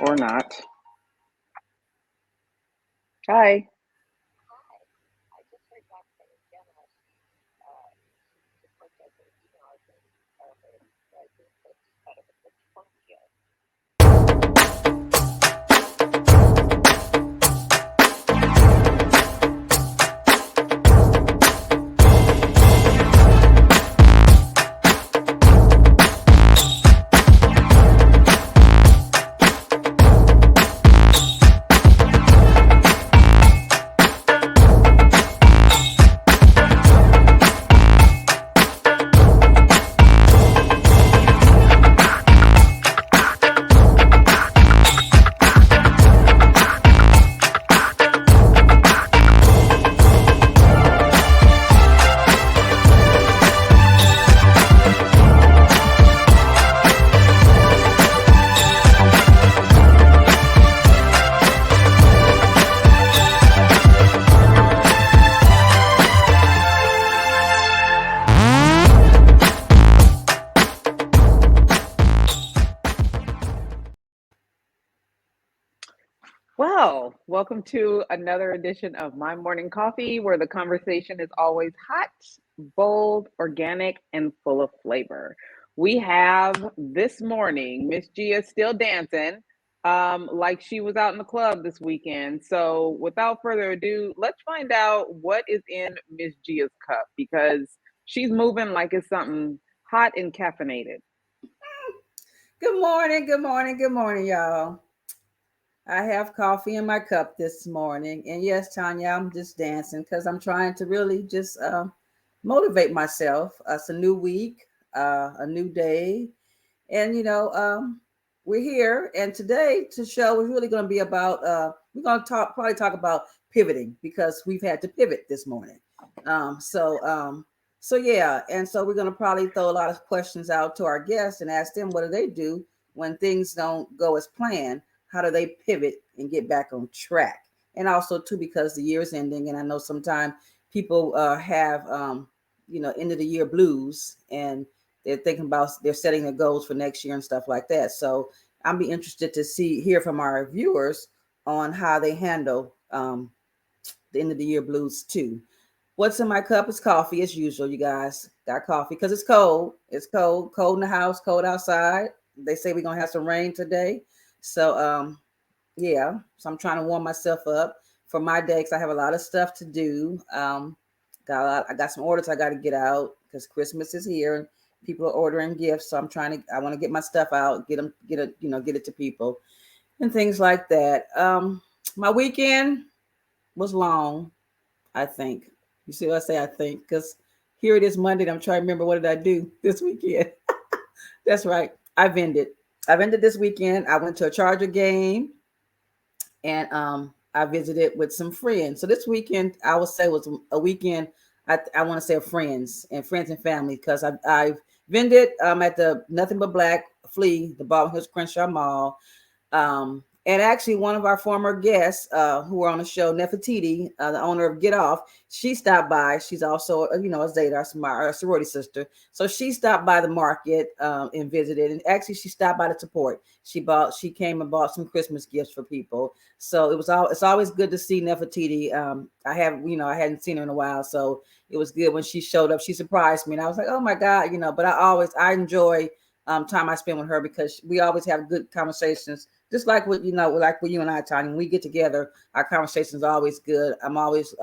Or not. Hi. Well, welcome to another edition of My Morning Coffee, where the conversation is always hot, bold, organic, and full of flavor. We have this morning Miss Gia still dancing, like she was out in the club this weekend. So, without further ado, let's find out what is in Miss Gia's cup because she's moving like it's something hot and caffeinated. Good morning, good morning, good morning, y'all. I have coffee in my cup this morning. And yes, Tonya, I'm just dancing because I'm trying to really just motivate myself. It's a new week, a new day. And, we're here. And today, to show is really going to be about, we're going to probably talk about pivoting because we've had to pivot this morning. Um, so, um, so yeah. And so we're going to probably throw a lot of questions out to our guests and ask them what do they do when things don't go as planned? How do they pivot and get back on track? And also too, because the year is ending, and I know sometimes people have end of the year blues, and they're thinking about they're setting their goals for next year and stuff like that. So I'll be interested to hear from our viewers on how they handle the end of the year blues too. What's in my cup is coffee as usual. You guys got coffee because it's cold. It's cold in the house, cold outside. They say we're gonna have some rain today. So yeah, so I'm trying to warm myself up for my day because I have a lot of stuff to do. I got some orders I got to get out because Christmas is here and people are ordering gifts. So I want to get my stuff out, get it to people and things like that. My weekend was long, I think. You see what I say? I think because here it is Monday. And I'm trying to remember what did I do this weekend. That's right. I vended. I vended this weekend. I went to a Charger game and I visited with some friends. So this weekend, I would say was a weekend. I want to say of friends and family because I've vended at the Nothing But Black Flea, the Baldwin Hills Crenshaw Mall. And actually, one of our former guests who were on the show, Nefertiti, the owner of Get Off, she stopped by. She's also, a Zeta, our sorority sister. So she stopped by the market and visited. And actually, she stopped by to support. She came and bought some Christmas gifts for people. So it's always good to see Nefertiti. I hadn't seen her in a while, so it was good when she showed up. She surprised me, and I was like, oh my god, But I enjoy time I spend with her because we always have good conversations just like with you and I, Tanya, when we get together, our conversations are always good. I'm always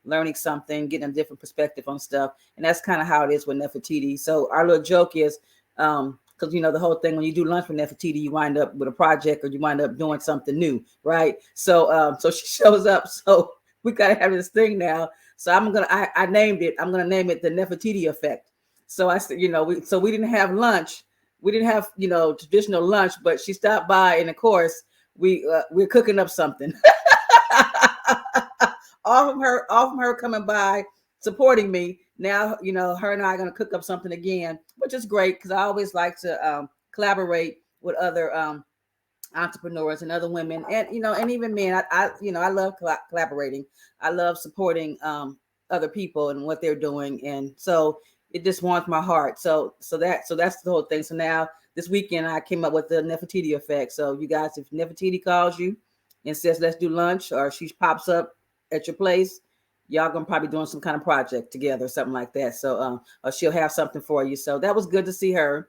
learning something, getting a different perspective on stuff. And that's kind of how it is with Nefertiti. So our little joke is, because the whole thing when you do lunch with Nefertiti, you wind up with a project or you wind up doing something new, right? So she shows up. So we gotta have this thing now. So I named it. I'm gonna name it the Nefertiti effect. So I said, we didn't have lunch, we didn't have traditional lunch, but she stopped by, and of course we're cooking up something. All from her coming by, supporting me. Now her and I are going to cook up something again, which is great because I always like to collaborate with other entrepreneurs and other women, and even men. I love collaborating. I love supporting other people and what they're doing, and so it just warms my heart. So that's the whole thing. So now this weekend I came up with the Nefertiti effect. So you guys, if Nefertiti calls you and says let's do lunch, or she pops up at your place, y'all gonna probably doing some kind of project together or something like that. So or she'll have something for you. So that was good to see her.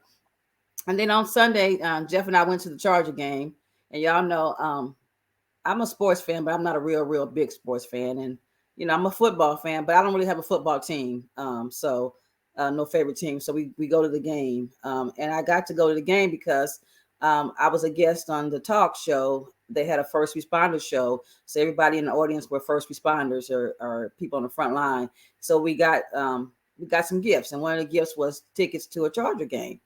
And then on Sunday, Jeff and I went to the Charger game, and y'all know I'm a sports fan, but I'm not a real big sports fan. And I'm a football fan, but I don't really have a football team. So no favorite team. So we go to the game, and I got to go to the game because I was a guest on the talk show. They had a first responder show, so everybody in the audience were first responders or people on the front line. So we got some gifts, and one of the gifts was tickets to a Charger game.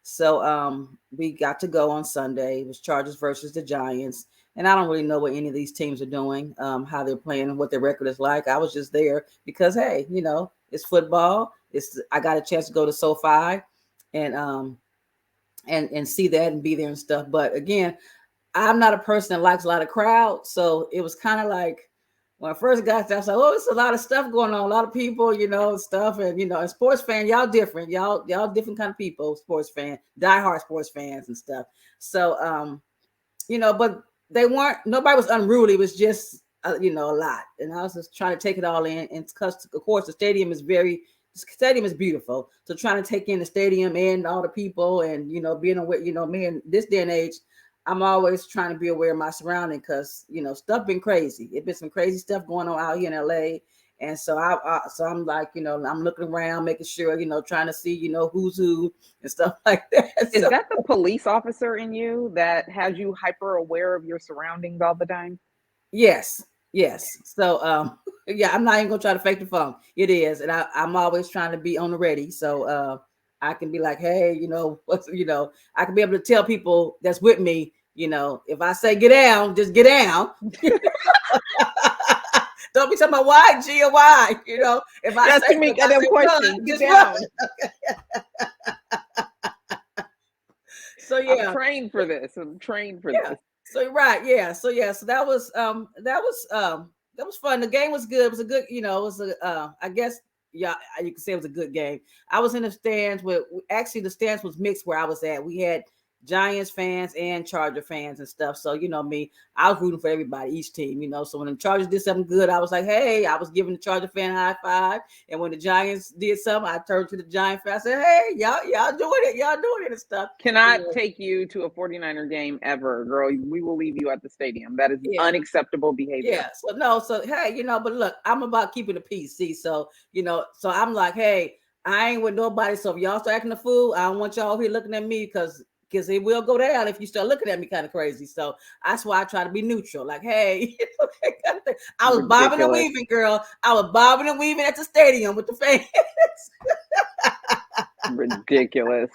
So we got to go on Sunday. It was Chargers versus the Giants. And I don't really know what any of these teams are doing, how they're playing, and what their record is like. I was just there because, hey, it's football. I got a chance to go to SoFi and see that and be there and stuff. But again, I'm not a person that likes a lot of crowd. So it was kind of like when I first got there, I was like, oh, it's a lot of stuff going on, a lot of people, stuff. And, and sports fan, y'all different. Y'all different kind of people, sports fan, diehard sports fans and stuff. So, but nobody was unruly. It was just, a lot. And I was just trying to take it all in. And because, of course, the stadium is beautiful. So trying to take in the stadium and all the people and, being aware, me in this day and age, I'm always trying to be aware of my surroundings because, stuff been crazy. It's been some crazy stuff going on out here in LA. And so I'm like, I'm looking around, making sure, trying to see, who's who and stuff like that. Is that the police officer in you that has you hyper aware of your surroundings all the time? Yes. So, yeah, I'm not even gonna try to fake the funk. It is. And I'm always trying to be on the ready. So, I can be like, hey, I can be able to tell people that's with me, if I say get down, just get down. Don't be talking about why, G, or why, if I That's say, to me, that question, get down. So yeah, I'm trained for this. So right, yeah. So that was fun. The game was good. It was a good, I guess, yeah, you can say it was a good game. I was in the stands actually the stands was mixed where I was at. We had Giants fans and Charger fans and stuff. So, me, I was rooting for everybody, each team, So when the Chargers did something good, I was like, hey, I was giving the Charger fan a high five. And when the Giants did something, I turned to the Giant fan. I said, hey, y'all doing it. Y'all doing it and stuff. Cannot take you to a 49er game ever, girl. We will leave you at the stadium. That is unacceptable behavior. Yeah. So hey, but look, I'm about keeping the peace. See, so, so I'm like, hey, I ain't with nobody. So if y'all start acting a fool, I don't want y'all here looking at me because it will go down if you start looking at me kind of crazy. So that's why I try to be neutral. Like, hey, I was bobbing and weaving, girl. I was bobbing and weaving at the stadium with the fans. Ridiculous.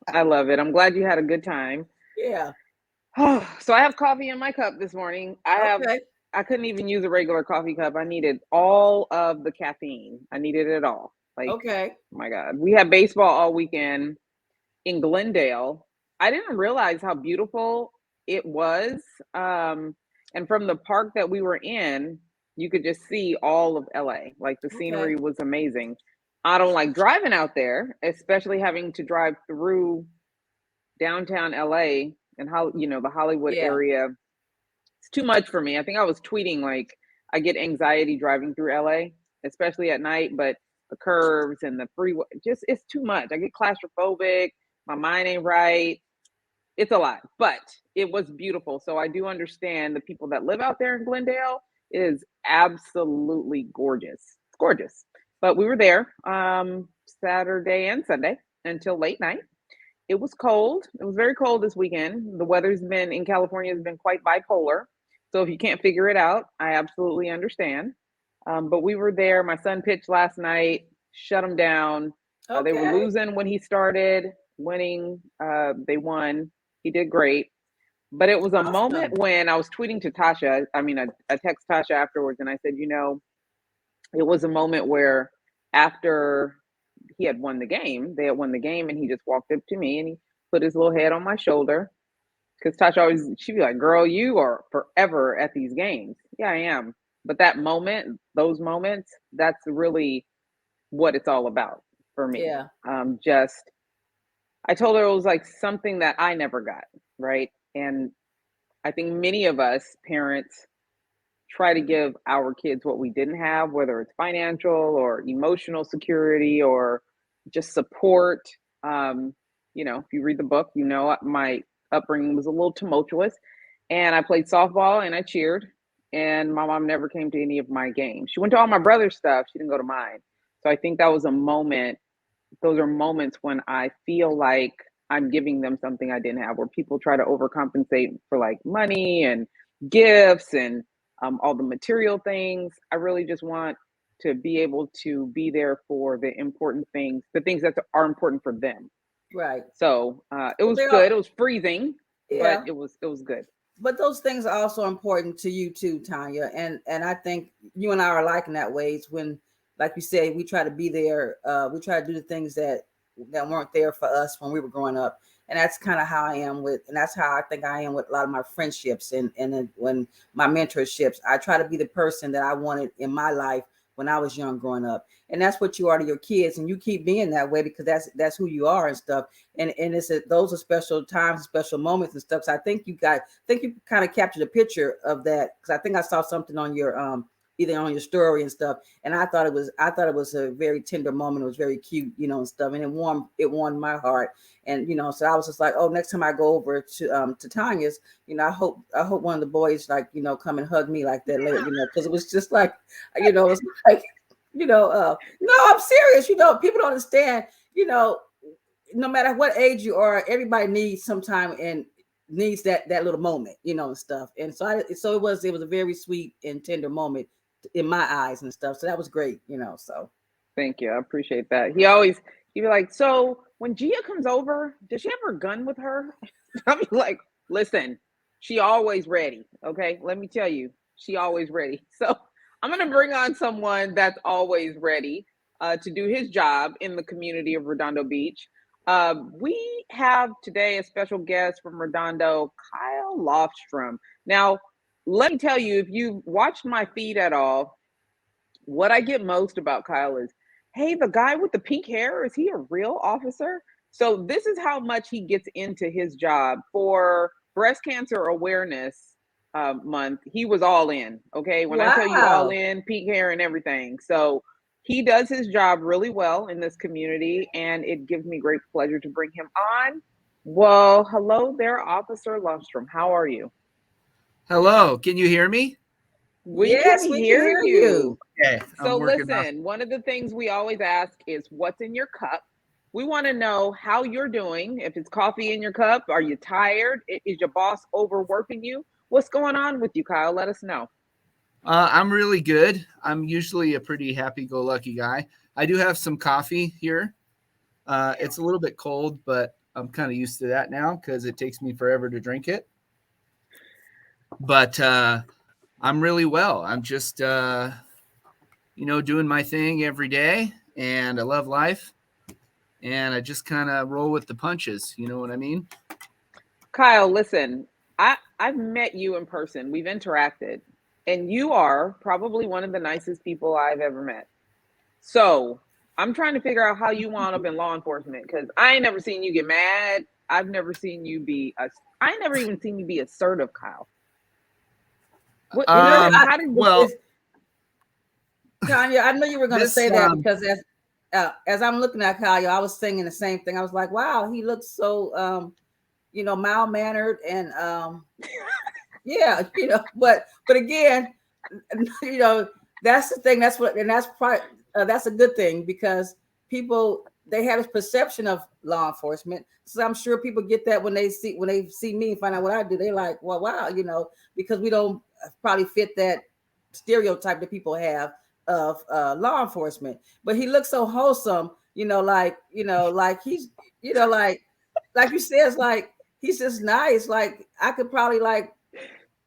I love it. I'm glad you had a good time. Yeah. So I have coffee in my cup this morning. I couldn't even use a regular coffee cup. I needed all of the caffeine. I needed it all. Like, okay. Oh my God. We had baseball all weekend in Glendale. I didn't realize how beautiful it was. And from the park that we were in, you could just see all of LA. Like the scenery was amazing. I don't like driving out there, especially having to drive through downtown LA and how, the Hollywood area. It's too much for me. I think I was tweeting like I get anxiety driving through LA, especially at night, but the curves and the freeway, it's too much. I get claustrophobic. My mind ain't right. It's a lot, but it was beautiful. So I do understand the people that live out there in Glendale. It is absolutely gorgeous. It's gorgeous. But we were there Saturday and Sunday until late night. It was cold. It was very cold this weekend. The weather's been in California has been quite bipolar. So if you can't figure it out, I absolutely understand. But we were there. My son pitched last night, shut him down. They were losing when he started, winning. They won. He did great. But it was a moment when I was tweeting to Tasha. I text Tasha afterwards and I said, it was a moment where after he had won the game, they had won the game, and he just walked up to me and he put his little head on my shoulder. Because Tasha she'd be like, girl, you are forever at these games. Yeah, I am. But that moment, those moments, that's really what it's all about for me. Yeah. I told her it was like something that I never got, right? And I think many of us parents try to give our kids what we didn't have, whether it's financial or emotional security or just support. Um, if you read the book, my upbringing was a little tumultuous, and I played softball and I cheered, and my mom never came to any of my games. She went to all my brother's stuff, she didn't go to mine. So I think that was a moment. Those are moments when I feel like I'm giving them something I didn't have, where people try to overcompensate for like money and gifts and all the material things. I really just want to be able to be there for the important things, the things that are important for them. Right. So it Well, was they good. are, It was freezing, but yeah. it was good. But those things are also important to you too, Tonya. And I think you and I are alike in that ways. When, like you say, we try to be there. We try to do the things that weren't there for us when we were growing up. And that's kind of how I am with, and that's how I think I am with a lot of my friendships and then when my mentorships. I try to be the person that I wanted in my life when I was young growing up. And that's what you are to your kids, and you keep being that way because that's who you are and stuff. And those are special times, special moments and stuff. So I think you kind of captured a picture of that, because I think I saw something on your either on your story and stuff, and I thought it was a very tender moment. It was very cute, and stuff, and it warmed my heart. And so I was just like, oh, next time I go over to Tanya's, I hope one of the boys like come and hug me like that later, because it was just like, it's like, no, I'm serious. People don't understand. No matter what age you are, everybody needs some time and needs that little moment, and stuff. And so it was a very sweet and tender moment in my eyes and stuff. So that was great, so. Thank you. I appreciate that. He'd be like, so when Gia comes over, does she have her gun with her? I'll be like, listen, she always ready. Okay. Let me tell you, she always ready. So I'm going to bring on someone that's always ready to do his job in the community of Redondo Beach. We have today a special guest from Redondo, Kyle Lofstrom. Now, let me tell you, if you watched my feed at all, what I get most about Kyle is, hey, the guy with the pink hair, is he a real officer? So this is how much he gets into his job. For Breast Cancer Awareness Month, he was all in. Okay, when I tell you all Wow. in, pink hair and everything. So he does his job really well in this community, and it gives me great pleasure to bring him on. Well, hello there, Officer Lundstrom. How are you? Hello, can you hear me? We can Yes, we can hear hear you. you. Okay, I'm So working off. listen, one of the things we always ask is what's in your cup. We want to know how you're doing. If it's coffee in your cup, are you tired? Is your boss overworking you? What's going on with you, Kyle? Let us know. I'm really good. I'm usually a pretty happy-go-lucky guy. I do have some coffee here. It's a little bit cold, but I'm kind of used to that now because it takes me forever to drink it. But I'm really well. I'm just, doing my thing every day, and I love life, and I just kind of roll with the punches. You know what I mean? Kyle, listen, I've met you in person. We've interacted, and you are probably one of the nicest people I've ever met. So I'm trying to figure out how you wound up in law enforcement, because I ain't never seen you get mad. I've never seen you I ain't never even seen you be assertive, Kyle. What You know, I, how did Well, Tanya, I know you were going to this say that because as I'm looking at Kyle, I was thinking the same thing. I was like, wow, he looks so mild mannered and yeah, but again, that's the thing. That's probably that's a good thing, because people, they have a perception of law enforcement. So I'm sure people get that when they see me and find out what I do. They're like, well, wow, because we don't probably fit that stereotype that people have of law enforcement. But he looks so wholesome, like he's, like you said, it's like he's just nice. Like I could probably like,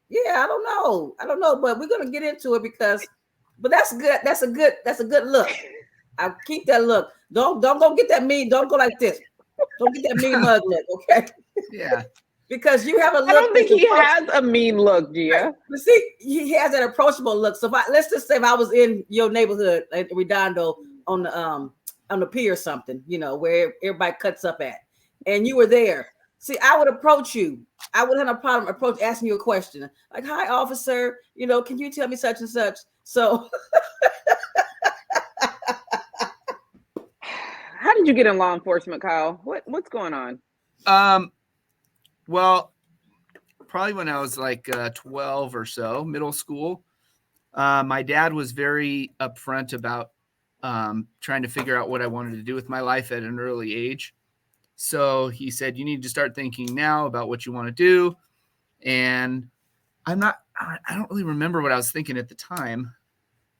yeah, I don't know, but we're gonna get into it but that's good. That's a good look. I keep that look. Don't go get that mean. Don't go like this. Don't get that mean mug look, okay? yeah. Because you have a I look don't think that's he approachable. has a mean look, Right. Gia. But see, he has that approachable look. So let's just say if I was in your neighborhood, like Redondo, on the pier or something, where everybody cuts up at, and you were there. See, I would approach you. I would have no problem asking you a question. Like, hi, officer, can you tell me such and such? So How did you get in law enforcement, Kyle? What's going on? Well, probably when I was like 12 or so, middle school. My dad was very upfront about trying to figure out what I wanted to do with my life at an early age. So he said, you need to start thinking now about what you want to do. And I don't really remember what I was thinking at the time,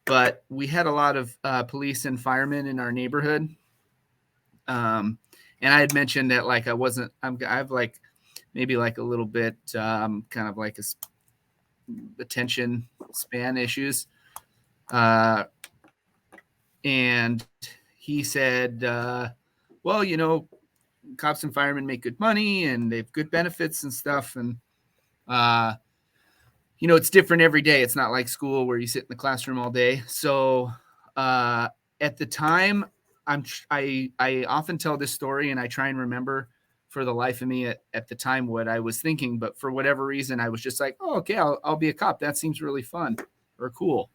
but we had a lot of police and firemen in our neighborhood. And I had mentioned that like I've like maybe like a little bit kind of like attention span issues. And he said, well, cops and firemen make good money and they have good benefits and stuff. And, it's different every day. It's not like school where you sit in the classroom all day. So at the time, I often tell this story and I try and remember for the life of me at the time what I was thinking. But for whatever reason, I was just like, oh, okay, I'll be a cop. That seems really fun or cool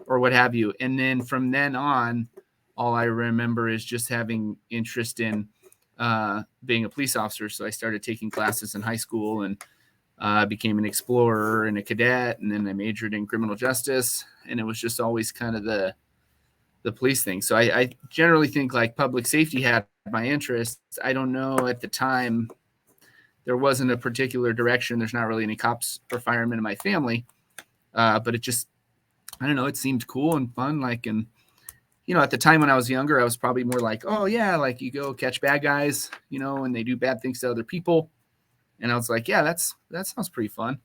or what have you. And then from then on, all I remember is just having interest in being a police officer. So I started taking classes in high school and became an explorer and a cadet. And then I majored in criminal justice. And it was just always kind of the police thing. So I generally think like public safety had my interest. I don't know at the time, there wasn't a particular direction. There's not really any cops or firemen in my family. But it just, I don't know, it seemed cool and fun. Like, and, at the time when I was younger, I was probably more like, oh yeah, like you go catch bad guys, and they do bad things to other people. And I was like, yeah, that sounds pretty fun.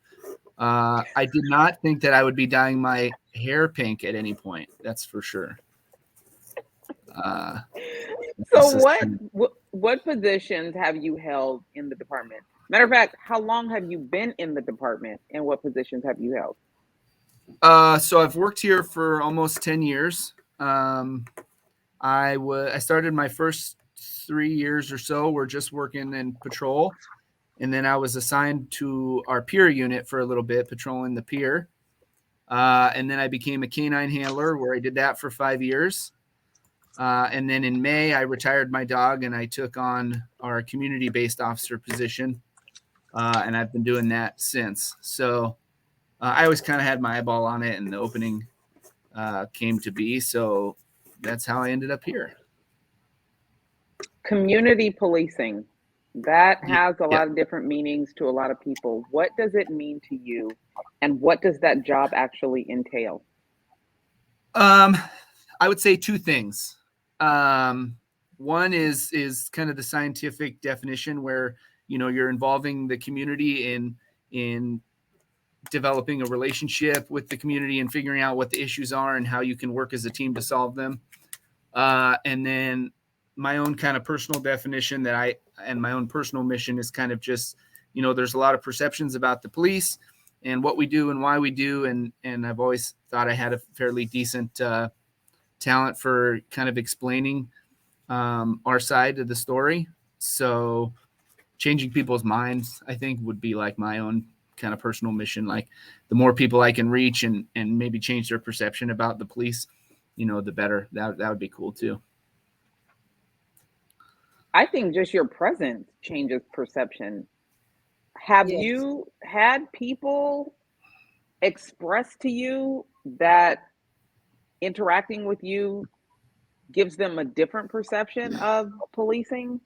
I did not think that I would be dyeing my hair pink at any point. That's for sure. So what positions have you held in the department? Matter of fact, how long have you been in the department and what positions have you held? So I've worked here for almost 10 years. I started my first 3 years or so. We're just working in patrol. And then I was assigned to our pier unit for a little bit, patrolling the pier. And then I became a canine handler where I did that for 5 years. And then in May, I retired my dog and I took on our community-based officer position. And I've been doing that since. So I always kind of had my eyeball on it and the opening came to be. So that's how I ended up here. Community policing. That has a lot of different meanings to a lot of people. What does it mean to you? And what does that job actually entail? I would say two things. One is kind of the scientific definition where, you're involving the community in developing a relationship with the community and figuring out what the issues are and how you can work as a team to solve them. And then my own kind of personal definition and my own personal mission is kind of just, there's a lot of perceptions about the police and what we do and why we do. And I've always thought I had a fairly decent talent for kind of explaining our side of the story. So changing people's minds, I think, would be like my own kind of personal mission. Like the more people I can reach and maybe change their perception about the police, the better. That would be cool too. I think just your presence changes perception. Have you had people express to you that interacting with you gives them a different perception of policing?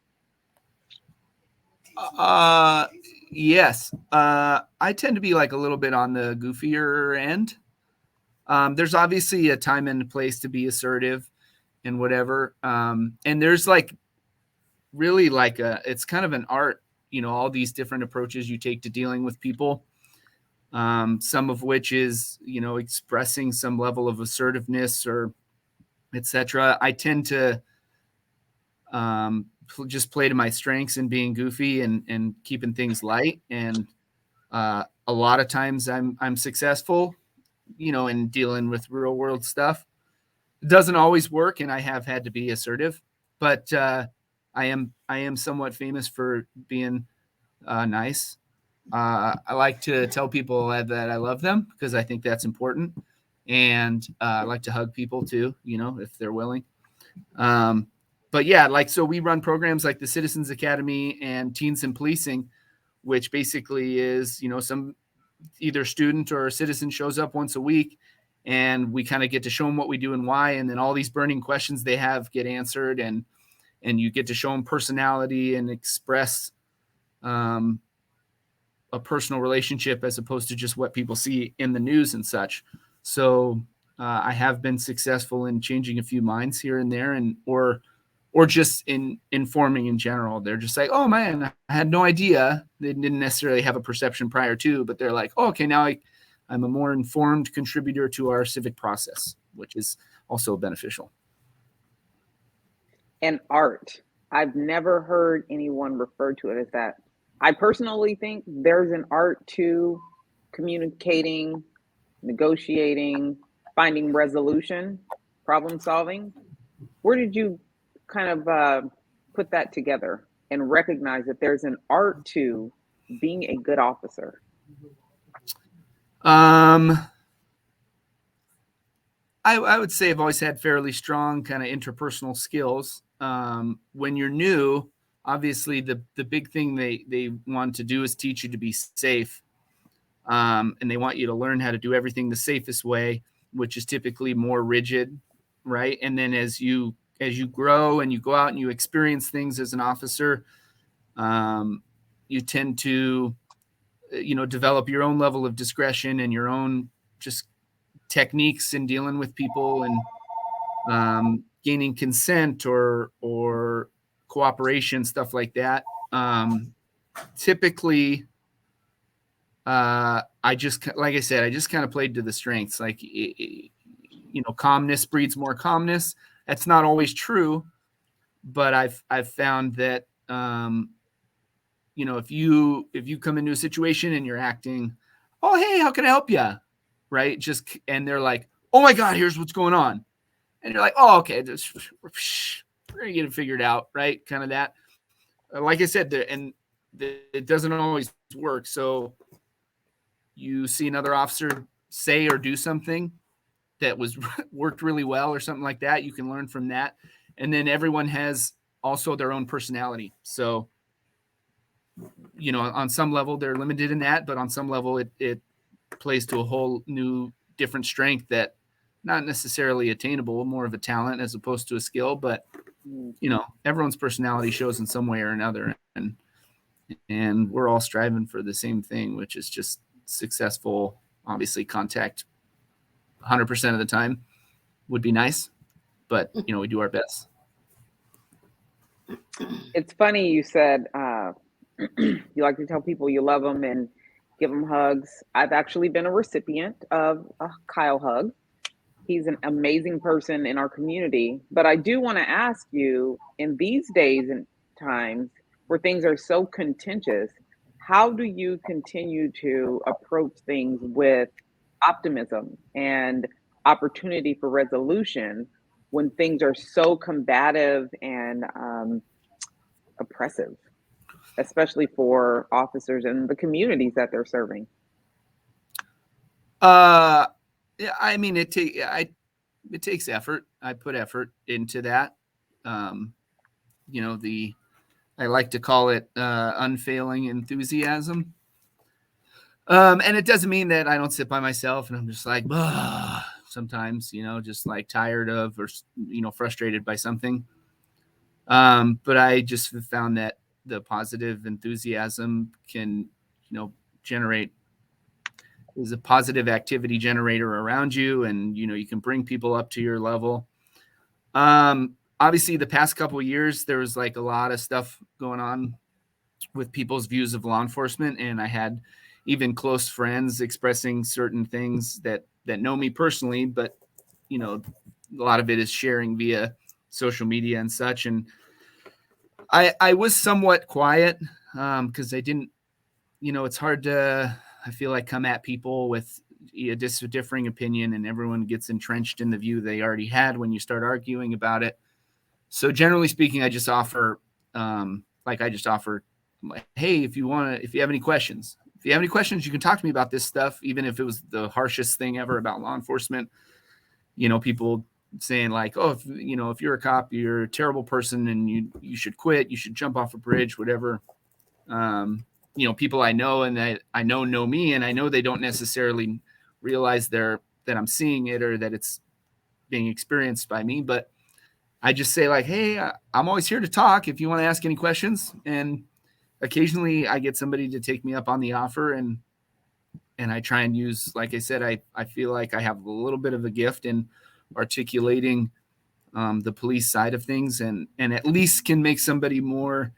Yes. I tend to be like a little bit on the goofier end. There's obviously a time and a place to be assertive and whatever. And there's like really like it's kind of an art, all these different approaches you take to dealing with people. Some of which is, expressing some level of assertiveness or etc. I tend to just play to my strengths and being goofy and keeping things light. And a lot of times I'm successful, in dealing with real world stuff. It doesn't always work, and I have had to be assertive, but I am somewhat famous for being nice. I like to tell people that I love them because I think that's important, and I like to hug people too, if they're willing. But yeah, so we run programs like the Citizens Academy and Teens in Policing, which basically is, some either student or a citizen shows up once a week, and we kind of get to show them what we do and why, and then all these burning questions they have get answered, and you get to show them personality and express a personal relationship as opposed to just what people see in the news and such. So I have been successful in changing a few minds here and there, and or just in informing in general. They're just like, oh man, I had no idea. They didn't necessarily have a perception prior to, but they're like, oh, okay, now I'm a more informed contributor to our civic process, which is also beneficial. And art. I've never heard anyone refer to it as that. I personally think there's an art to communicating, negotiating, finding resolution, problem solving. Where did you kind of put that together and recognize that there's an art to being a good officer? I would say I've always had fairly strong kind of interpersonal skills. When you're new, obviously the big thing they want to do is teach you to be safe. And they want you to learn how to do everything the safest way, which is typically more rigid, right? And then as you grow and you go out and you experience things as an officer, you tend to, develop your own level of discretion and your own just techniques in dealing with people and gaining consent or cooperation, stuff like that. Typically, I just, like I said, I just kind of played to the strengths. Like, calmness breeds more calmness. That's not always true, but I've found that, if you come into a situation and you're acting, oh, hey, how can I help you? Right. And they're like, oh my God, here's what's going on. And you're like, oh, okay, we're going to get it figured out. Right. Kind of that. Like I said, it doesn't always work. So you see another officer say or do something that worked really well or something like that. You can learn from that. And then everyone has also their own personality. So, on some level they're limited in that, but on some level it plays to a whole new different strength that not necessarily attainable, more of a talent as opposed to a skill, but everyone's personality shows in some way or another, and we're all striving for the same thing, which is just successful, obviously contact 100% of the time would be nice, but we do our best. It's funny you said you like to tell people you love them and give them hugs. I've actually been a recipient of a Kyle hug. He's an amazing person in our community. But I do want to ask you, in these days and times where things are so contentious, how do you continue to approach things with optimism and opportunity for resolution when things are so combative and oppressive, especially for officers and the communities that they're serving? Yeah, I mean, it takes effort. I put effort into that. I like to call it unfailing enthusiasm. And it doesn't mean that I don't sit by myself and I'm just like, sometimes, just like tired of or, frustrated by something. But I just found that the positive enthusiasm can, generate is a positive activity generator around you, and you can bring people up to your level. Obviously the past couple of years there was like a lot of stuff going on with people's views of law enforcement, and I had even close friends expressing certain things that know me personally, but a lot of it is sharing via social media and such, and I was somewhat quiet because I didn't, it's hard to, I feel like, come at people with a differing opinion, and everyone gets entrenched in the view they already had when you start arguing about it. So generally speaking, I just offer like I just offer, hey, if you have any questions, you can talk to me about this stuff, even if it was the harshest thing ever about law enforcement. People saying like, oh, if you're a cop, you're a terrible person and you should quit, you should jump off a bridge, whatever. People I know and that I know me, and I know they don't necessarily realize that I'm seeing it or that it's being experienced by me, but I just say like, hey, I'm always here to talk if you want to ask any questions. And occasionally I get somebody to take me up on the offer, and I try and use, like I said, I feel like I have a little bit of a gift in articulating the police side of things, and at least can make somebody more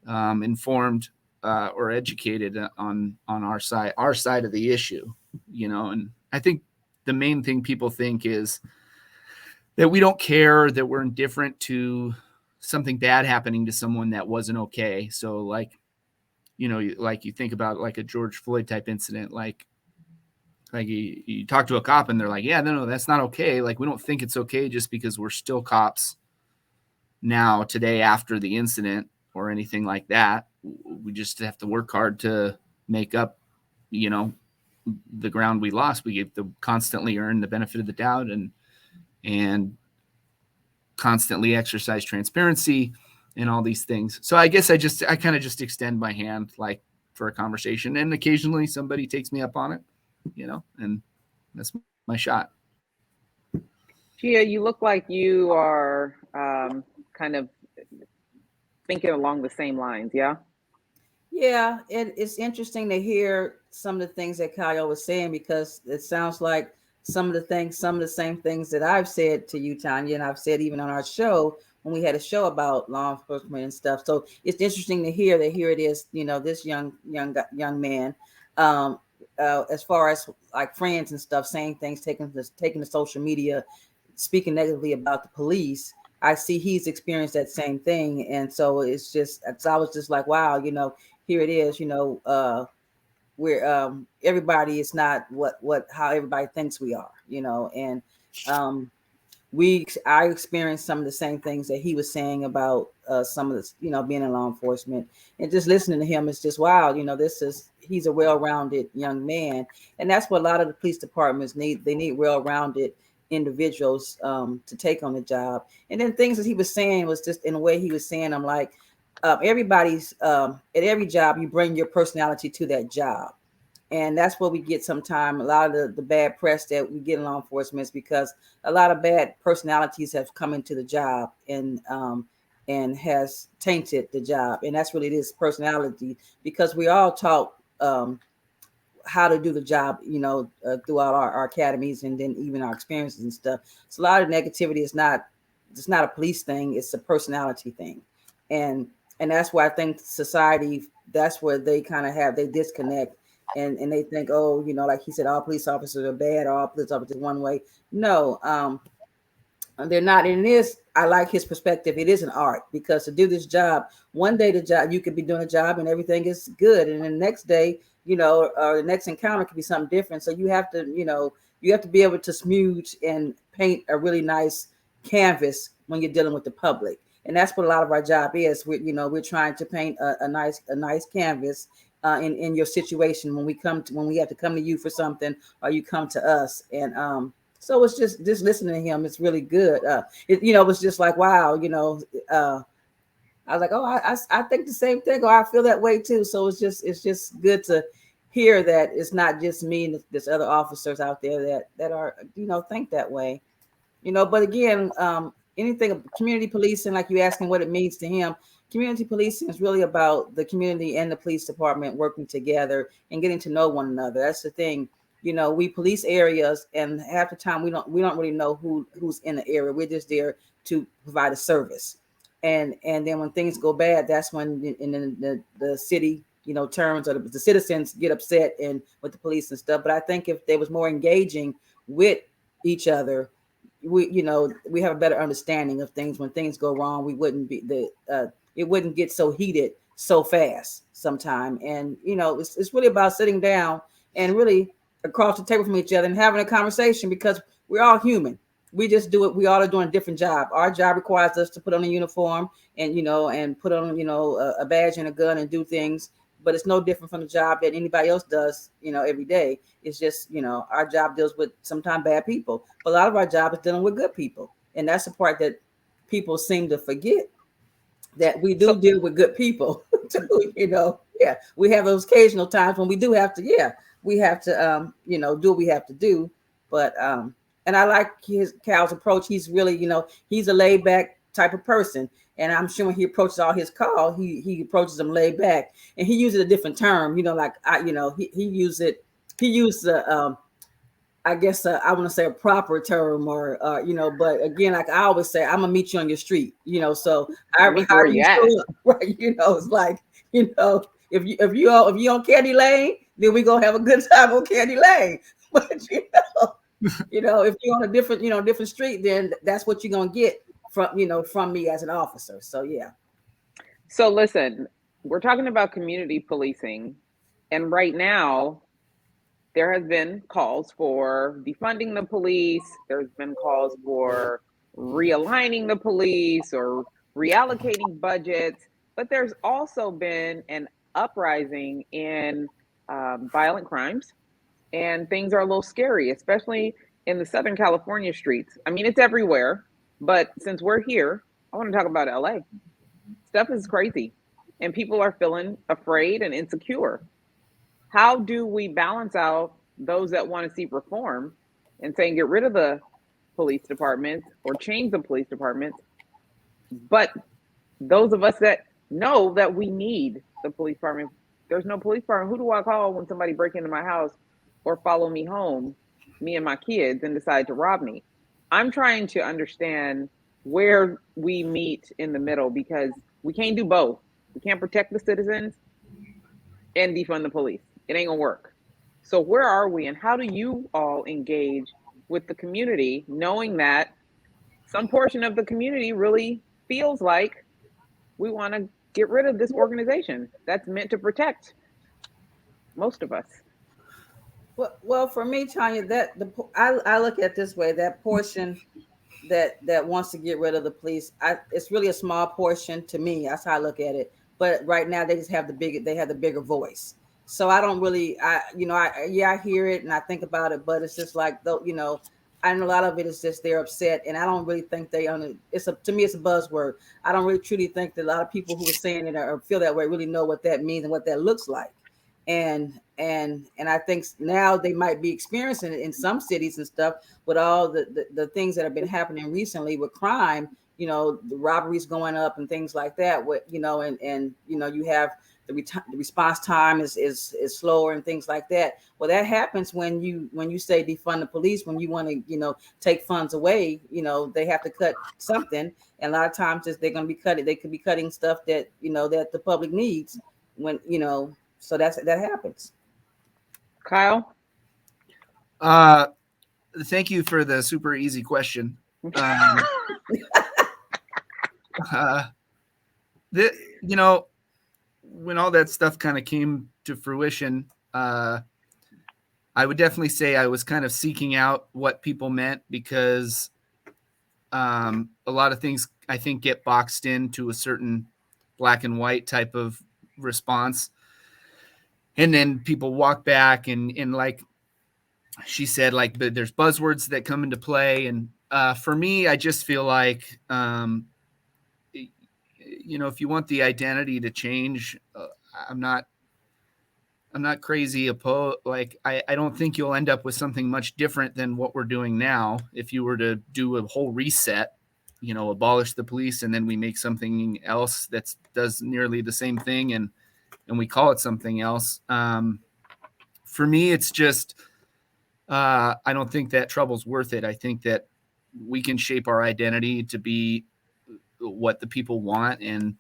informed or educated on our side of the issue, and I think the main thing people think is that we don't care, that we're indifferent to something bad happening to someone that wasn't okay. So like, like you think about like a George Floyd type incident, like you talk to a cop and they're like, yeah, no, that's not okay. Like, we don't think it's okay just because we're still cops now today after the incident or anything like that. We just have to work hard to make up, the ground we lost. We have to constantly earn the benefit of the doubt and constantly exercise transparency and all these things. So I guess I kind of just extend my hand like for a conversation, and occasionally somebody takes me up on it, and that's my shot. Gia, you look like you are kind of thinking along the same lines. Yeah. Yeah, it's interesting to hear some of the things that Kyle was saying, because it sounds like some of the same things that I've said to you, Tonya, and I've said even on our show when we had a show about law enforcement and stuff. So it's interesting to hear that here it is, this young man, as far as like friends and stuff, saying things, taking to social media, speaking negatively about the police. I see he's experienced that same thing, and so I was just like, wow, here it is, where everybody is not how everybody thinks we are, and I experienced some of the same things that he was saying about some of this, being in law enforcement, and just listening to him is just wow, he's a well-rounded young man, and that's what a lot of the police departments need. They need well-rounded individuals to take on the job. And then things that he was saying was just in the way he was saying, I'm like, everybody's at every job, you bring your personality to that job. And that's what we get sometimes. A lot of the bad press that we get in law enforcement is because a lot of bad personalities have come into the job and has tainted the job. And that's really this personality, because we all taught how to do the job, throughout our academies and then even our experiences and stuff. So a lot of negativity is not a police thing; it's a personality thing, and that's why I think society, that's where they kind of they disconnect, and they think, oh, like he said, all police officers are bad, or all police officers one way. No, they're not. And it is, I like his perspective. It is an art, because to do this job, one day you could be doing a job and everything is good, and then the next day, or the next encounter could be something different. So you have to, be able to smooth and paint a really nice canvas when you're dealing with the public. And that's what a lot of our job is. We're trying to paint a nice canvas in your situation when we have to come to you for something, or you come to us. And so it's just listening to him. It's really good. It was just like, wow, I was like, oh, I think the same thing, or I feel that way too. So it's just good to hear that it's not just me and there's other officers out there that are, think that way, But again, anything community policing, like you asking what it means to him, community policing is really about the community and the police department working together and getting to know one another. That's the thing. We police areas, and half the time we don't really know who's in the area. We're just there to provide a service. And then when things go bad, that's when the city, turns, or the citizens get upset and with the police and stuff. But I think if they was more engaging with each other, we have a better understanding of things. When things go wrong, we wouldn't be it wouldn't get so heated so fast sometime. And it's really about sitting down and really across the table from each other and having a conversation, because we're all human. we just do it. We all are doing a different job. Our job requires us to put on a uniform and, and put on, a badge and a gun and do things. But it's no different from the job that anybody else does, every day. It's just, our job deals with sometimes bad people. But a lot of our job is dealing with good people. And that's the part that people seem to forget, that we do deal with good people too, Yeah, we have those occasional times when we do have to, we have to, do what we have to do. But, and I like Cal's approach. He's really, he's a laid back type of person. And I'm sure when he approaches all his calls, he approaches them laid back, and he uses a different term, like he used the, I guess I want to say a proper term, or but again, like I always say, I'm gonna meet you on your street, so where you at? Right, it's like, if you on Candy Lane, then we gonna have a good time on Candy Lane. But if you're on a different different street, then that's what you're gonna get from me as an officer. So yeah. So listen, we're talking about community policing, and right now there has been calls for defunding the police. There's been calls for realigning the police or reallocating budgets, but there's also been an uprising in violent crimes, and things are a little scary, especially in the Southern California streets. I mean, it's everywhere, but since we're here, I want to talk about LA. Stuff is crazy, and people are feeling afraid and insecure. How do we balance out those that want to see reform and saying get rid of the police departments or change the police departments, but those of us that know that we need the police department, there's no police department. Who do I call when somebody break into my house or follow me home, me and my kids, and decide to rob me? I'm trying to understand where we meet in the middle, because we can't do both. We can't protect the citizens and defund the police. It ain't gonna work. So where are we, and how do you all engage with the community, knowing that some portion of the community really feels like we want to get rid of this organization that's meant to protect most of us? Well, for me, Tonya, I look at it this way: that portion that wants to get rid of the police, it's really a small portion to me. That's how I look at it. But right now, they just have the bigger voice. So I don't really, I hear it and I think about it, but it's just like, though, and a lot of it is just they're upset, and I don't really think to me it's a buzzword. I don't really truly think that a lot of people who are saying it or feel that way really know what that means and what that looks like. And I think now they might be experiencing it in some cities and stuff with all the things that have been happening recently with crime, the robberies going up and things like that. And you have the response time is slower and things like that. Well, that happens when you say defund the police, when you want to, take funds away, they have to cut something. And a lot of times they're going to be cutting, they could be cutting stuff that, that the public needs so that happens. Kyle? Thank you for the super easy question. When all that stuff kind of came to fruition, I would definitely say I was kind of seeking out what people meant, because a lot of things I think get boxed into a certain black and white type of response. And then people walk back and like she said, like there's buzzwords that come into play. And for me, I just feel like, if you want the identity to change, I'm not crazy opposed. Like, I don't think you'll end up with something much different than what we're doing now. If you were to do a whole reset, abolish the police, and then we make something else that does nearly the same thing, and we call it something else. For me, it's just, I don't think that trouble's worth it. I think that we can shape our identity to be what the people want. And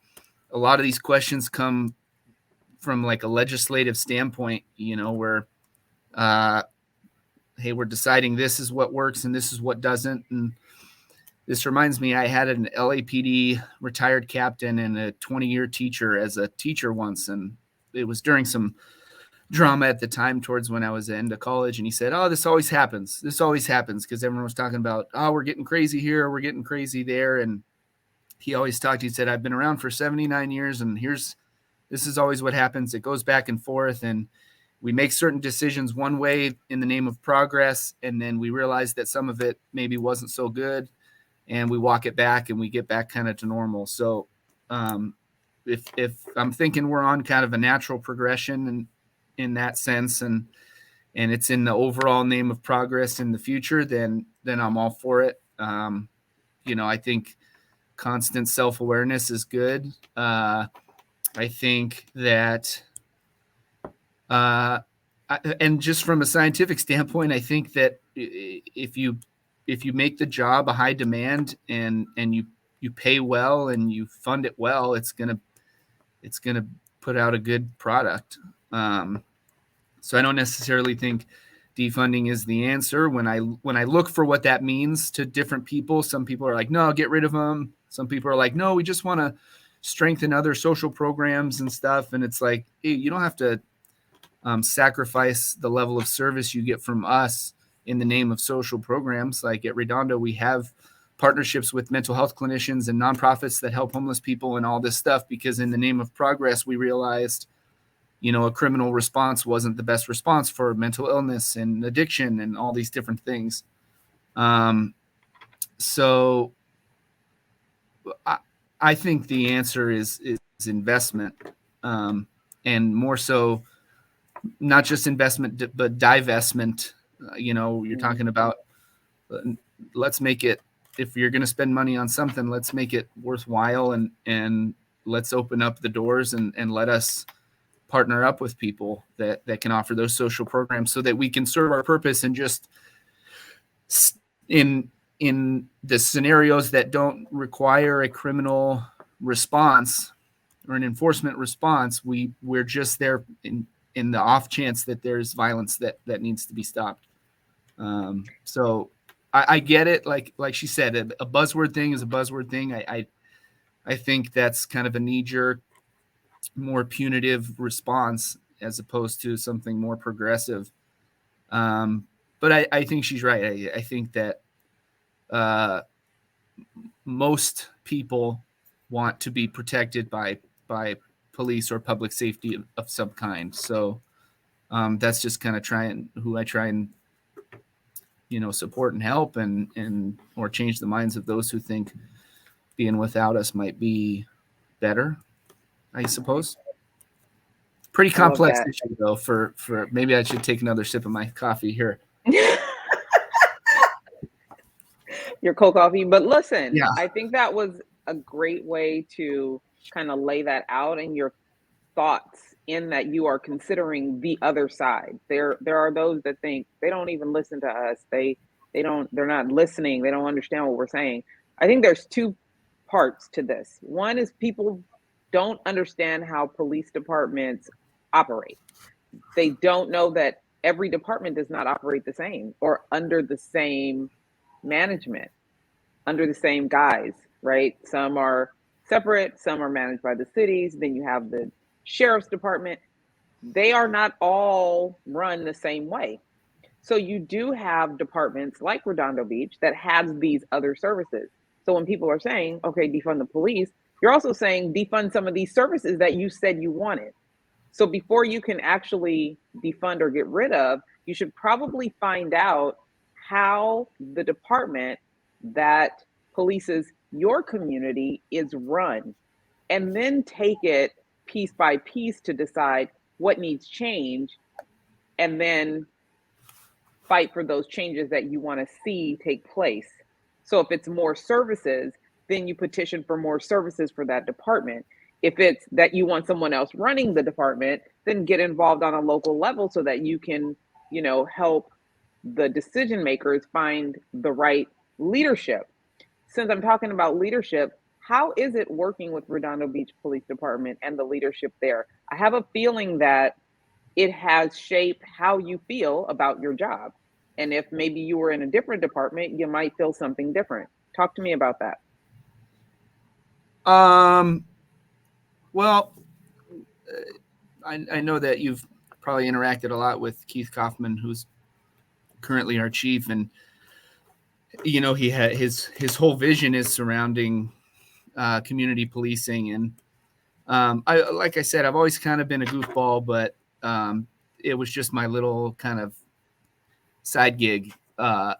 a lot of these questions come from like a legislative standpoint, where, hey, we're deciding this is what works and this is what doesn't. And this reminds me, I had an LAPD retired captain and a 20-year teacher as a teacher once, and it was during some drama at the time towards when I was into college. And he said, oh, this always happens. This always happens, because everyone was talking about, oh, we're getting crazy here, we're getting crazy there. And he said, I've been around for 79 years, and this is always what happens. It goes back and forth, and we make certain decisions one way in the name of progress, and then we realize that some of it maybe wasn't so good, and we walk it back, and we get back kind of to normal. So if I'm thinking we're on kind of a natural progression in that sense, and it's in the overall name of progress in the future, then I'm all for it. I think constant self-awareness is good. I think that, and just from a scientific standpoint, I think that if you make the job a high demand, and you pay well and you fund it well, it's gonna put out a good product. So I don't necessarily think defunding is the answer. When I look for what that means to different people, some people are like, no, get rid of them. Some people are like, no, we just want to strengthen other social programs and stuff. And it's like, hey, you don't have to sacrifice the level of service you get from us in the name of social programs. Like at Redondo, we have partnerships with mental health clinicians and nonprofits that help homeless people and all this stuff, because in the name of progress, we realized, a criminal response wasn't the best response for mental illness and addiction and all these different things. So I think the answer is investment, and more so, not just investment, but divestment. You're talking about, let's make it, if you're going to spend money on something, let's make it worthwhile, and let's open up the doors and let us partner up with people that can offer those social programs, so that we can serve our purpose. And just in the scenarios that don't require a criminal response or an enforcement response, we're just there in the off chance that there's violence that needs to be stopped. So I get it. Like she said, a buzzword thing is a buzzword thing. I think that's kind of a knee-jerk, more punitive response as opposed to something more progressive. But I think she's right. I think that most people want to be protected by police or public safety of some kind. So that's just kind of who I try and support and help, and or change the minds of those who think being without us might be better, I suppose. Pretty complex issue, though. For maybe I should take another sip of my coffee here. Your cold coffee. But listen, yeah. I think that was a great way to kind of lay that out in your thoughts, in that you are considering the other side. There are those that think they don't even listen to us. They're not listening. They don't understand what we're saying. I think there's two parts to this. One is people don't understand how police departments operate. They don't know that every department does not operate the same or under the same management, under the same guise, right? Some are separate, some are managed by the cities. Then you have the sheriff's department. They are not all run the same way. So you do have departments like Redondo Beach that has these other services. So when people are saying, okay, defund the police, you're also saying defund some of these services that you said you wanted. So before you can actually defund or get rid of, you should probably find out how the department that polices your community is run, and then take it piece by piece to decide what needs change, and then fight for those changes that you want to see take place. So if it's more services, then you petition for more services for that department. If it's that you want someone else running the department, then get involved on a local level so that you can, help the decision makers find the right leadership. Since I'm talking about leadership, how is it working with Redondo Beach Police Department and the leadership there? I have a feeling that it has shaped how you feel about your job. And if maybe you were in a different department, you might feel something different. Talk to me about that. Well, I know that you've probably interacted a lot with Keith Kaufman, who's currently our chief, and he had his whole vision is surrounding community policing. And like I said, I've always kind of been a goofball, but it was just my little kind of side gig, so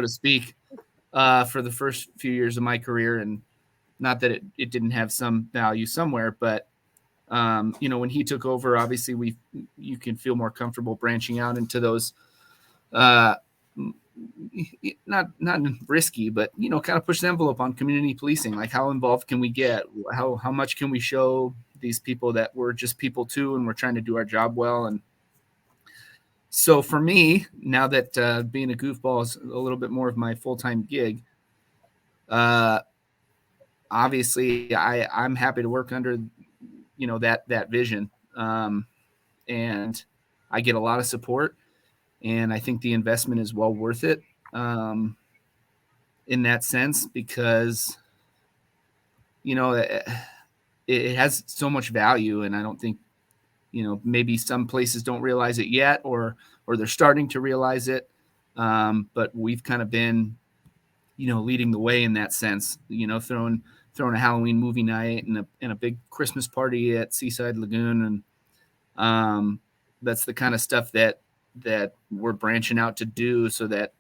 to speak, for the first few years of my career. And not that it didn't have some value somewhere, but when he took over, obviously you can feel more comfortable branching out into those not risky, but kind of push the envelope on community policing. Like, how involved can we get? How much can we show these people that we're just people too, and we're trying to do our job well? And so for me, now that being a goofball is a little bit more of my full-time gig, obviously I'm happy to work under that vision, and I get a lot of support, and I think the investment is well worth it, in that sense, because it has so much value. And I don't think maybe some places don't realize it yet, or they're starting to realize it, but we've kind of been leading the way in that sense, throwing a Halloween movie night and a big Christmas party at Seaside Lagoon. And that's the kind of stuff that we're branching out to do, so that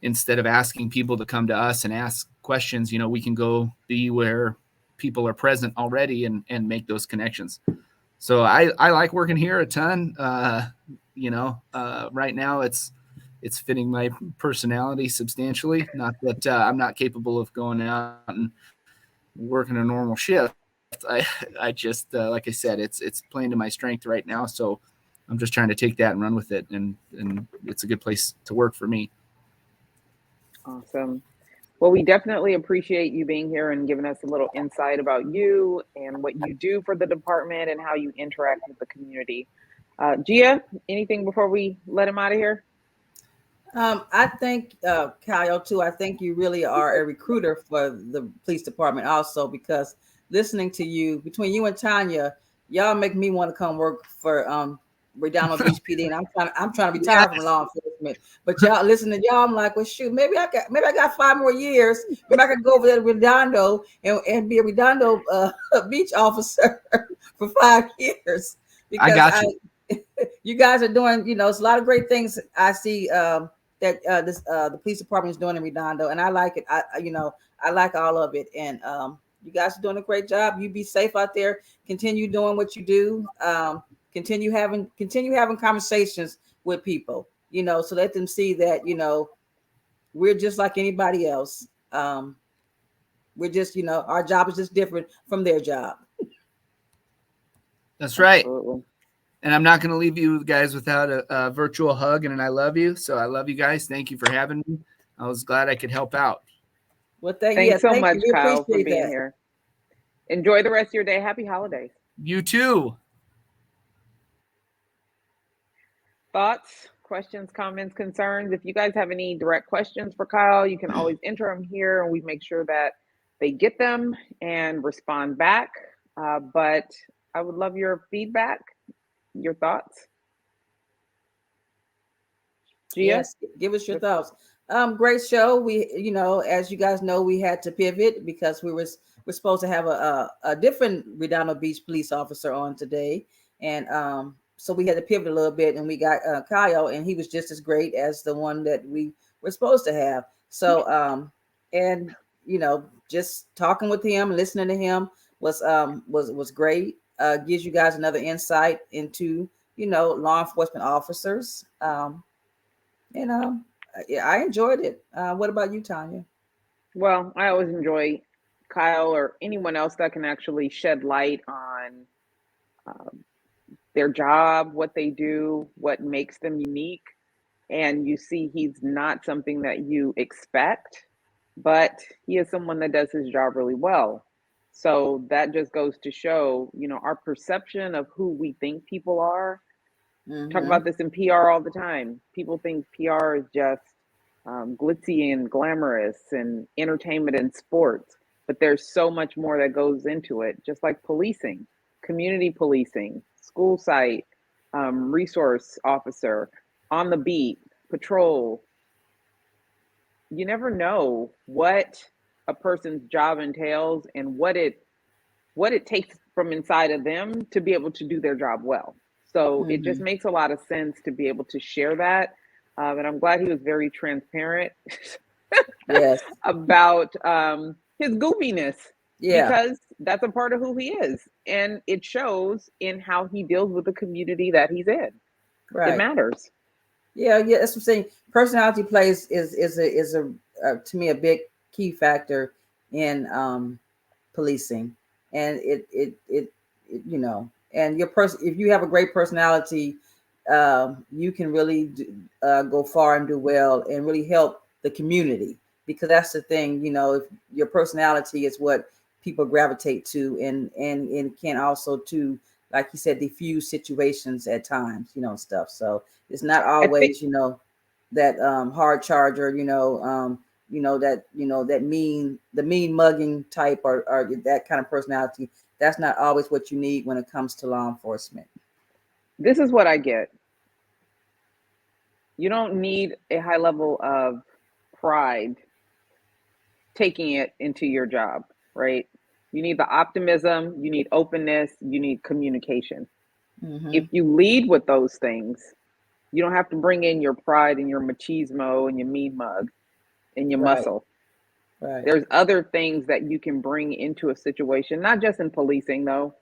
instead of asking people to come to us and ask questions, we can go be where people are present already and make those connections. So I like working here a ton. Right now it's fitting my personality substantially. Not that I'm not capable of going out and working a normal shift. I just, like I said, it's playing to my strength right now. So I'm just trying to take that and run with it. And it's a good place to work for me. Awesome. Well, we definitely appreciate you being here and giving us a little insight about you and what you do for the department and how you interact with the community. Gia, anything before we let him out of here? I think, Kyle, too, I think you really are a recruiter for the police department also, because listening to you, between you and Tonya, y'all make me want to come work for Redondo Beach PD, and I'm trying to retire from law enforcement. But y'all listen to y'all, I'm like, well, shoot, maybe I got 5 more years. Maybe I could go over there to Redondo and be a Redondo beach officer for 5 years. Because I got you. You guys are doing, it's a lot of great things I see that the police department is doing in Redondo, and I like it. I like all of it, and you guys are doing a great job. You be safe out there. Continue doing what you do. Continue having conversations with people, so let them see that, we're just like anybody else. We're just, our job is just different from their job. That's right. Absolutely. And I'm not going to leave you guys without a virtual hug and I love you. So I love you guys. Thank you for having me. I was glad I could help out. Well, thanks so much, you. Kyle, for being here. Enjoy the rest of your day. Happy holidays. You too. Thoughts, questions, comments, concerns? If you guys have any direct questions for Kyle, you can always enter them here and we make sure that they get them and respond back. But I would love your feedback, your thoughts. Gia? Yes, give us your thoughts. Great show. We, as you guys know, we had to pivot because we're supposed to have a different Redondo Beach police officer on today. And so we had to pivot a little bit, and we got Kyle, and he was just as great as the one that we were supposed to have. So, and just talking with him, listening to him was great. Gives you guys another insight into law enforcement officers. Yeah, I enjoyed it. What about you, Tonya? Well, I always enjoy Kyle or anyone else that can actually shed light on their job, what they do, what makes them unique. And you see he's not something that you expect, but he is someone that does his job really well. So that just goes to show, our perception of who we think people are. Mm-hmm. Talk about this in PR all the time. People think PR is just glitzy and glamorous and entertainment and sports, but there's so much more that goes into it, just like policing, community policing, school site, resource officer, on the beat, patrol. You never know what a person's job entails and what it takes from inside of them to be able to do their job well. So it just makes a lot of sense to be able to share that. And I'm glad he was very transparent Yes. about his goofiness, Yeah. because that's a part of who he is. And it shows in how he deals with the community that he's in. Right. It matters. Yeah, that's what I'm saying. Personality plays is a to me a big key factor in policing, and it you know, and your person, if you have a great personality, you can really go far and do well and really help the community, because that's the thing, you know, if your personality is what people gravitate to, and can also to, like you said, diffuse situations at times, you know, stuff. So it's not always, you know, that hard charger, that mean mugging type, or that kind of personality. That's not always what you need when it comes to law enforcement. This is what I get. You don't need a high level of pride taking it into your job, right? You need the optimism, you need openness, you need communication. If you lead with those things, you don't have to bring in your pride and your machismo and your mean mug and your muscle. Right. There's other things that you can bring into a situation, not just in policing, though,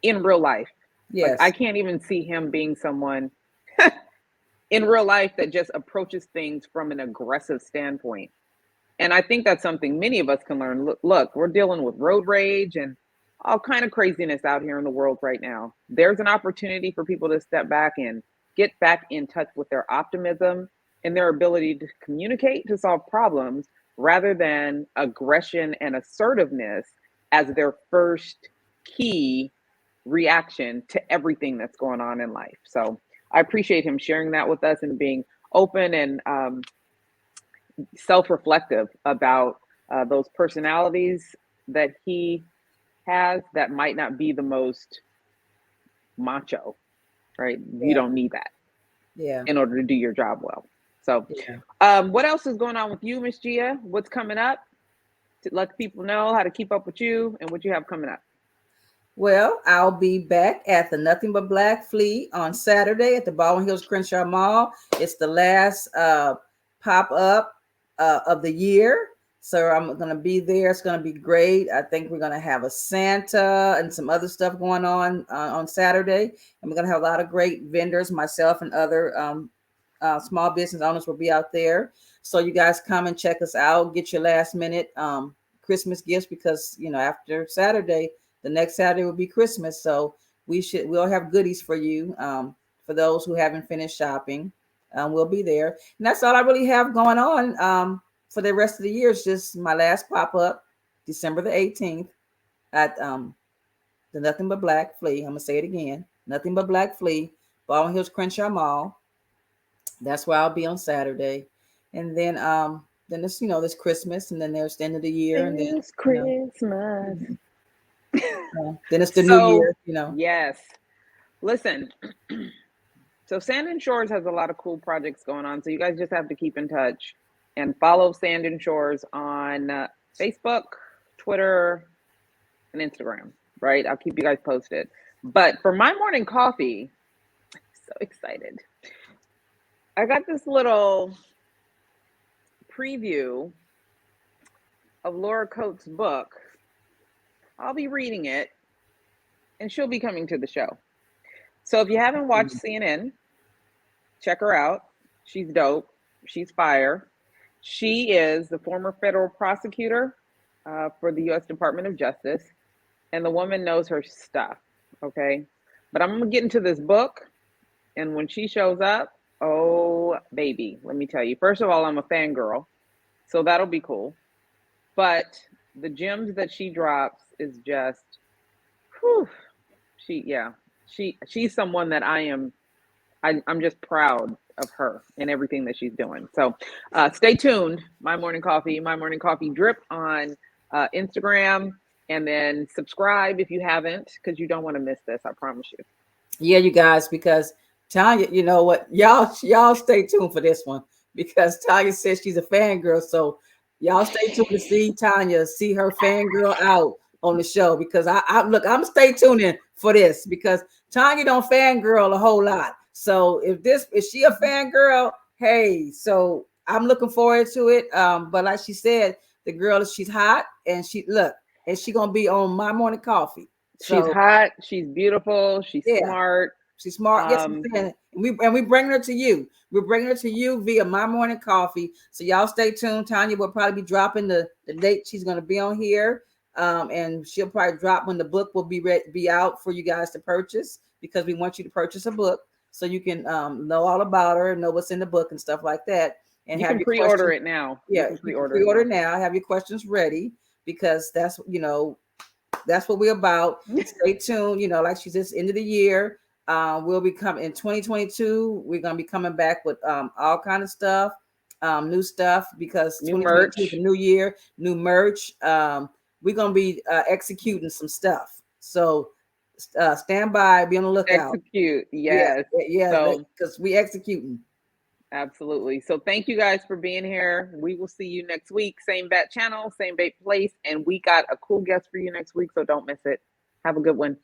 in real life. Yes. Like, I can't even see him being someone in real life that just approaches things from an aggressive standpoint. And I think that's something many of us can learn. Look, we're dealing with road rage and all kind of craziness out here in the world right now. There's an opportunity for people to step back and get back in touch with their optimism and their ability to communicate, to solve problems, rather than aggression and assertiveness as their first key reaction to everything that's going on in life. So I appreciate him sharing that with us and being open and self-reflective about those personalities that he has that might not be the most macho, right? Yeah. You don't need that in order to do your job well. So what else is going on with you, Miss Gia? What's coming up? To let people know how to keep up with you and what you have coming up. Well, I'll be back at the Nothing But Black Flea on Saturday at the Baldwin Hills Crenshaw Mall. It's the last pop-up of the year. So I'm going to be there. It's going to be great. I think we're going to have a Santa and some other stuff going on Saturday. And we're going to have a lot of great vendors. Myself and other small business owners will be out there. So you guys come and check us out. Get your last minute Christmas gifts, because, you know, after Saturday, the next Saturday will be Christmas. So we'll have goodies for you. For those who haven't finished shopping, we'll be there. And that's all I really have going on for the rest of the year. It's just my last pop-up, December the 18th at the Nothing But Black Flea. I'm going to say it again. Nothing But Black Flea, Baldwin Hills Crenshaw Mall. That's where I'll be on Saturday. And then it's, you know, this Christmas, and then there's the end of the year. And then it's Christmas. Then it's the new year, you know. Yes. Listen, so Sand and Shores has a lot of cool projects going on. So you guys just have to keep in touch and follow Sand and Shores on Facebook, Twitter, and Instagram, right? I'll keep you guys posted. But for my morning coffee, I'm so excited. I got this little preview of Laura Coates' book. I'll be reading it, and she'll be coming to the show. So if you haven't watched CNN, check her out. She's dope. She's fire. She is the former federal prosecutor for the U.S. Department of Justice, and the woman knows her stuff, okay? But I'm going to get into this book, and when she shows up, oh, baby, let me tell you. First of all, I'm a fangirl, so that'll be cool. But the gems that she drops is just, whew. She's someone that I'm just proud of her and everything that she's doing. So stay tuned. My morning coffee drip on Instagram, and then subscribe if you haven't, because you don't want to miss this. I promise you. Yeah, you guys, because Tonya, you know what, y'all stay tuned for this one because Tonya says she's a fangirl. So y'all stay tuned to see Tonya, see her fangirl out on the show because I look, I'm stay tuning for this because Tonya don't fangirl a whole lot. So if she a fangirl, hey, so I'm looking forward to it. But like she said, the girl she's hot and she gonna be on My Morning Coffee. She's So hot. She's beautiful. She's yeah. smart. She's smart. Yes, I'm Um, saying. And we bring her to you. We're bringing her to you via My Morning Coffee. So y'all stay tuned. Tonya will probably be dropping the date she's going to be on here. And she'll probably drop when the book will be out for you guys to purchase because we want you to purchase a book so you can know all about her and know what's in the book and stuff like that. And you have can your pre-order questions. it now. Yeah, you can pre-order now. Have your questions ready because that's what we're about. Stay tuned. Like she says, end of the year. We'll be coming in 2022. We're gonna be coming back with all kind of stuff, new stuff because New 2022 is a merch. new year, new merch. We're gonna be executing some stuff. So stand by, be on the lookout. Execute. Yeah, Yes. yeah, So because we executing. absolutely. So thank you guys for being here. We will see you next week. Same bat channel, same bait place. And we got a cool guest for you next week. So don't miss it. Have a good one.